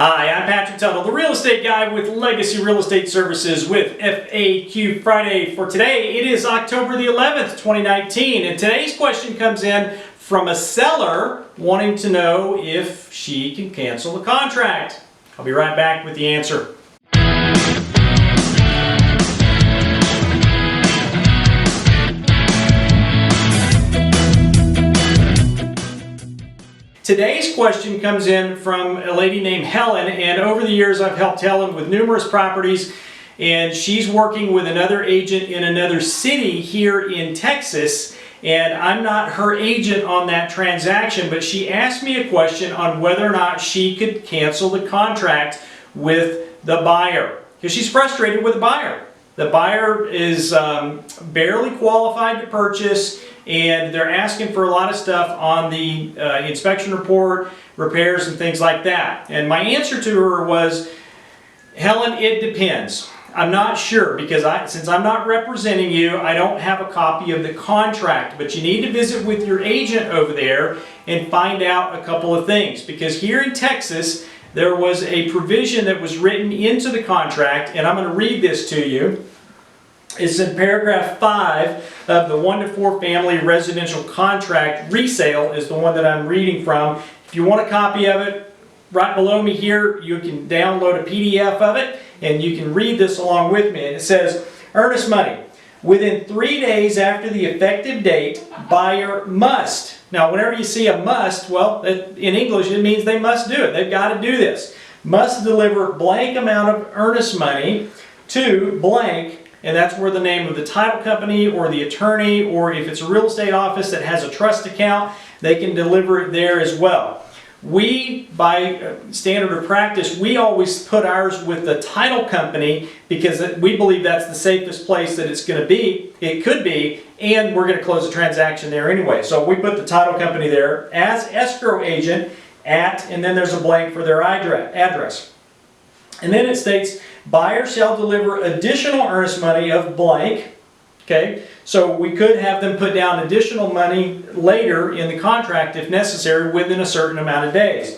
Hi, I'm Patrick Tuttle, the real estate guy with Legacy Real Estate Services with FAQ Friday. For today, it is October the 11th, 2019, and today's question comes in from a seller wanting to know if she can cancel the contract. I'll be right back with the answer. Today's question comes in from a lady named Helen, and over the years I've helped Helen with numerous properties, and she's working with another agent in another city here in Texas, and I'm not her agent on that transaction, but she asked me a question on whether or not she could cancel the contract with the buyer, because she's frustrated with the buyer. The buyer is barely qualified to purchase, and they're asking for a lot of stuff on the inspection report, repairs, and things like that. And my answer to her was, Helen, it depends. I'm not sure, because since I'm not representing you, I don't have a copy of the contract, but you need to visit with your agent over there and find out a couple of things, because here in Texas, there was a provision that was written into the contract, and I'm going to read this to you. It's in paragraph 5 of the 1 to 4 family residential contract. Resale is the one that I'm reading from. If you want a copy of it, right below me here, you can download a PDF of it, and you can read this along with me. And it says, earnest money. Within 3 days after the effective date, buyer must. Now, whenever you see a must, well, in English, it means they must do it. They've got to do this. Must deliver blank amount of earnest money to blank, and that's where the name of the title company or the attorney, or if it's a real estate office that has a trust account, they can deliver it there as well. We, by standard of practice, we always put ours with the title company because we believe that's the safest place that it's going to be. It could be, and we're going to close the transaction there anyway. So we put the title company there as escrow agent at, and then there's a blank for their address. And then it states, buyer shall deliver additional earnest money of blank. Okay, so we could have them put down additional money later in the contract if necessary within a certain amount of days.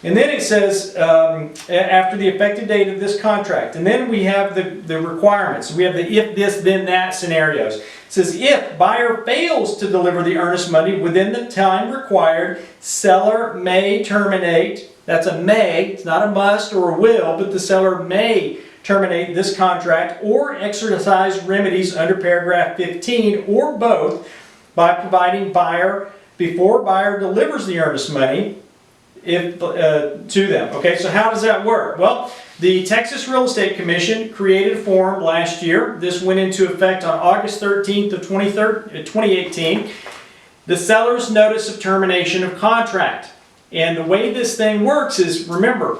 And then it says after the effective date of this contract. And then we have the requirements. We have the if this then that scenarios. It says if buyer fails to deliver the earnest money within the time required, seller may terminate. That's a may, it's not a must or a will, but the seller may terminate this contract or exercise remedies under paragraph 15 or both by providing buyer before buyer delivers the earnest money to them. Okay, so how does that work? Well, the Texas Real Estate Commission created a form last year. This went into effect on August 13th of 2018. The seller's notice of termination of contract. And the way this thing works is, remember,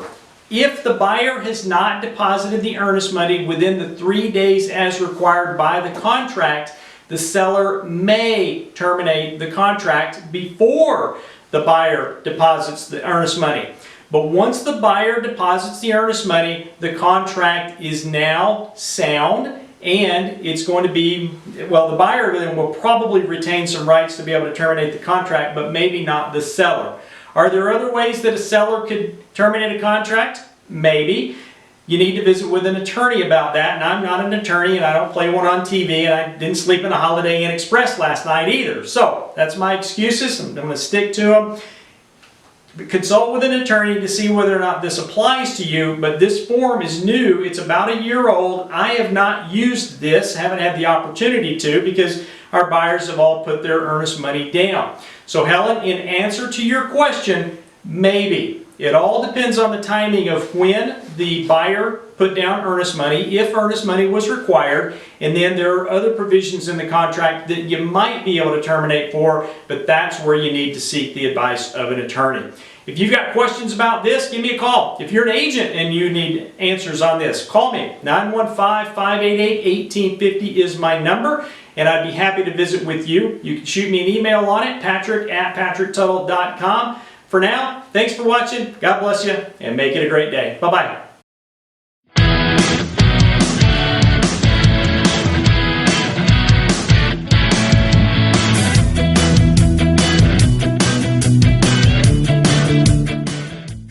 if the buyer has not deposited the earnest money within the 3 days as required by the contract, the seller may terminate the contract before the buyer deposits the earnest money. But once the buyer deposits the earnest money, the contract is now sound, and it's going to be, well, the buyer then will probably retain some rights to be able to terminate the contract, but maybe not the seller. Are there other ways that a seller could terminate a contract? Maybe. You need to visit with an attorney about that, and I'm not an attorney, and I don't play one on TV, and I didn't sleep in a Holiday Inn Express last night either. So, that's my excuses. I'm going to stick to them. Consult with an attorney to see whether or not this applies to you, but this form is new. It's about a year old. I have not used this, haven't had the opportunity to, because our buyers have all put their earnest money down. So Helen, in answer to your question, maybe. It all depends on the timing of when the buyer put down earnest money, if earnest money was required, and then there are other provisions in the contract that you might be able to terminate for, but that's where you need to seek the advice of an attorney. If you've got questions about this, give me a call. If you're an agent and you need answers on this, call me. 915-588-1850 is my number, and I'd be happy to visit with you. You can shoot me an email on it, patrick@patricktuttle.com. For now, thanks for watching. God bless you, and make it a great day. Bye-bye.